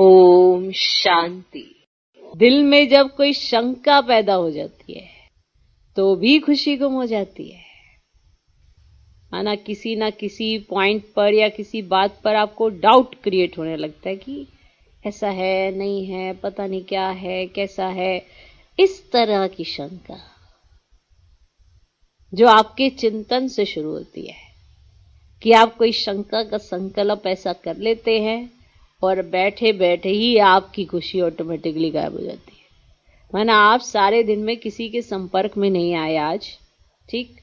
ओम शांति। दिल में जब कोई शंका पैदा हो जाती है तो भी खुशी गुम हो जाती है। माना किसी ना किसी पॉइंट पर या किसी बात पर आपको डाउट क्रिएट होने लगता है कि ऐसा है, नहीं है, पता नहीं क्या है, कैसा है। इस तरह की शंका जो आपके चिंतन से शुरू होती है कि आप कोई शंका का संकल्प ऐसा कर लेते हैं और बैठे बैठे ही आपकी खुशी ऑटोमेटिकली गायब हो जाती है। माना आप सारे दिन में किसी के संपर्क में नहीं आए आज, ठीक,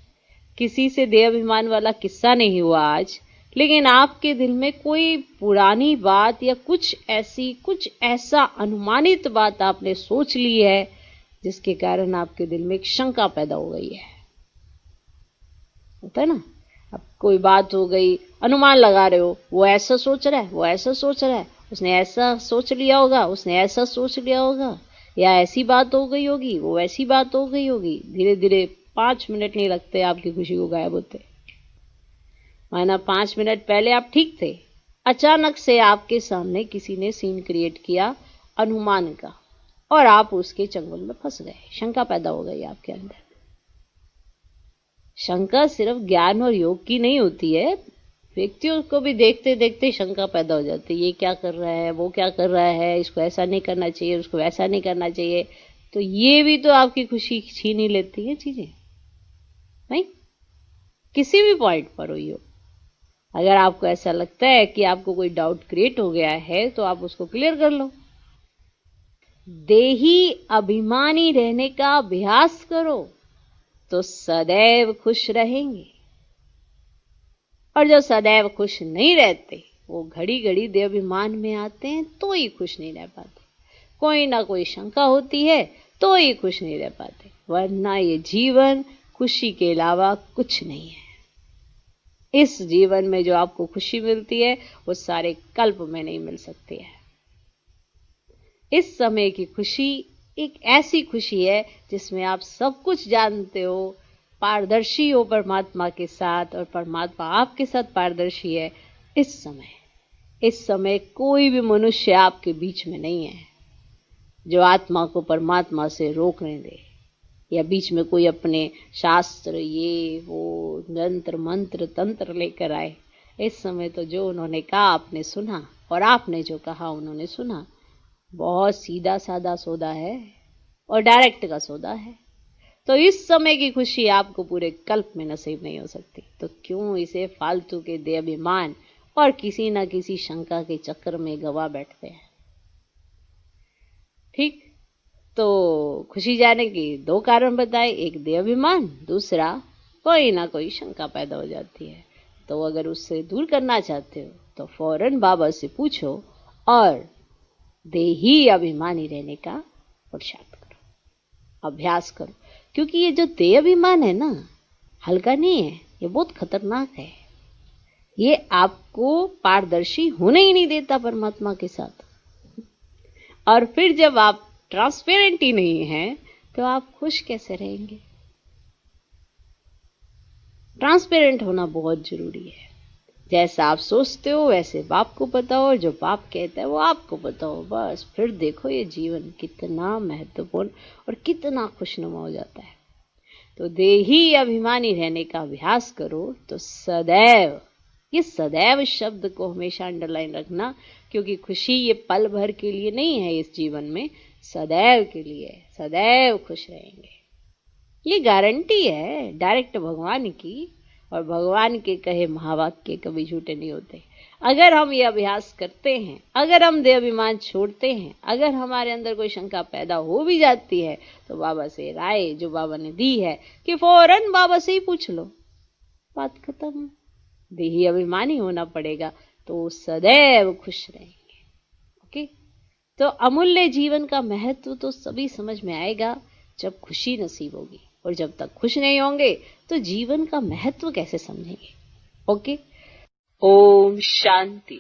किसी से देहाभिमान वाला किस्सा नहीं हुआ आज, लेकिन आपके दिल में कोई पुरानी बात या कुछ ऐसा अनुमानित बात आपने सोच ली है जिसके कारण आपके दिल में एक शंका पैदा हो गई है। होता है ना, अब कोई बात हो गई, अनुमान लगा रहे हो, वो ऐसा सोच रहा है, वो ऐसा सोच रहा है, उसने ऐसा सोच लिया होगा, उसने ऐसा सोच लिया होगा, या ऐसी बात हो गई होगी, वो ऐसी बात हो गई होगी। धीरे धीरे 5 मिनट नहीं लगते आपकी खुशी को गायब होते। माना 5 मिनट पहले आप ठीक थे, अचानक से आपके सामने किसी ने सीन क्रिएट किया अनुमान का और आप उसके चंगुल में फंस गए। शंका पैदा हो गई आपके अंदर। शंका सिर्फ ज्ञान और योग की नहीं होती है, व्यक्तियों को भी देखते देखते शंका पैदा हो जाती है। ये क्या कर रहा है, वो क्या कर रहा है, इसको ऐसा नहीं करना चाहिए, उसको वैसा नहीं करना चाहिए। तो ये भी तो आपकी खुशी छीन ही लेती है चीजें, नहीं? किसी भी पॉइंट पर हुई हो, अगर आपको ऐसा लगता है कि आपको कोई डाउट क्रिएट हो गया है तो आप उसको क्लियर कर लो। देही अभिमानी रहने का अभ्यास करो तो सदैव खुश रहेंगे। और जो सदैव खुश नहीं रहते वो घड़ी घड़ी देहाभिमान में आते हैं तो ही खुश नहीं रह पाते। कोई ना कोई शंका होती है तो ही खुश नहीं रह पाते, वरना ये जीवन खुशी के अलावा कुछ नहीं है। इस जीवन में जो आपको खुशी मिलती है वो सारे कल्प में नहीं मिल सकती है। इस समय की खुशी एक ऐसी खुशी है जिसमें आप सब कुछ जानते हो, पारदर्शी हो परमात्मा के साथ और परमात्मा आपके साथ पारदर्शी है। इस समय कोई भी मनुष्य आपके बीच में नहीं है जो आत्मा को परमात्मा से रोकने दे, या बीच में कोई अपने शास्त्र ये वो यंत्र मंत्र तंत्र लेकर आए। इस समय तो जो उन्होंने कहा आपने सुना, और आपने जो कहा उन्होंने सुना। बहुत सीधा साधा सौदा है और डायरेक्ट का सौदा है। तो इस समय की खुशी आपको पूरे कल्प में नसीब नहीं हो सकती। तो क्यों इसे फालतू के देहाभिमान और किसी ना किसी शंका के चक्कर में गवा बैठते हैं? ठीक, तो खुशी जाने के 2 कारण बताए, एक देहाभिमान, दूसरा कोई ना कोई शंका पैदा हो जाती है। तो अगर उससे दूर करना चाहते हो तो फौरन बाबा से पूछो और देही अभिमानी रहने का पुरुषार्थ करो, अभ्यास करो। क्योंकि ये जो देह अभिमान है ना, हल्का नहीं है, ये बहुत खतरनाक है। ये आपको पारदर्शी होने ही नहीं देता परमात्मा के साथ। और फिर जब आप ट्रांसपेरेंट ही नहीं हैं तो आप खुश कैसे रहेंगे? ट्रांसपेरेंट होना बहुत जरूरी है। जैसा आप सोचते हो वैसे बाप को पता हो, और जो बाप कहता है वो आपको पता हो। बस फिर देखो ये जीवन कितना महत्वपूर्ण और कितना खुशनुमा हो जाता है। तो देही अभिमानी रहने का अभ्यास करो तो सदैव, ये सदैव शब्द को हमेशा अंडरलाइन रखना, क्योंकि खुशी ये पल भर के लिए नहीं है, इस जीवन में सदैव के लिए। सदैव खुश रहेंगे, ये गारंटी है डायरेक्ट भगवान की। और भगवान के कहे महावाक्य कभी झूठे नहीं होते। अगर हम ये अभ्यास करते हैं, अगर हम देहाभिमान छोड़ते हैं, अगर हमारे अंदर कोई शंका पैदा हो भी जाती है तो बाबा से राय जो बाबा ने दी है कि फौरन बाबा से ही पूछ लो, बात खत्म। देही अभिमानी होना पड़ेगा तो सदैव खुश रहेंगे। ओके, तो अमूल्य जीवन का महत्व तो सभी समझ में आएगा जब खुशी नसीब होगी, और जब तक खुश नहीं होंगे तो जीवन का महत्व कैसे समझेंगे? ओके, ओम शांति।